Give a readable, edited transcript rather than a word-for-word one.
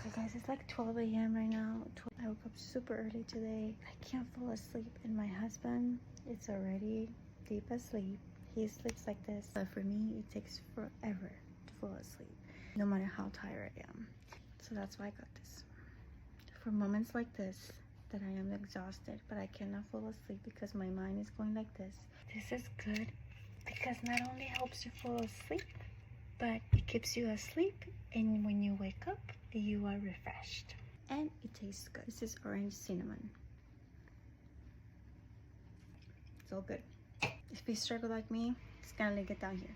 Okay guys, it's like 12 a.m. right now. I woke up super early today. I can't fall asleep, and my husband, it's already deep asleep. He sleeps like this, but for me it takes forever to fall asleep, no matter how tired I am. So that's why I got this. For moments like this, that I am exhausted but I cannot fall asleep because my mind is going like this. This is good because not only helps you fall asleep, but it keeps you asleep, and when you wake up you are refreshed and it tastes good. This is orange cinnamon. It's all good. If you struggle like me, it's gonna link it down here.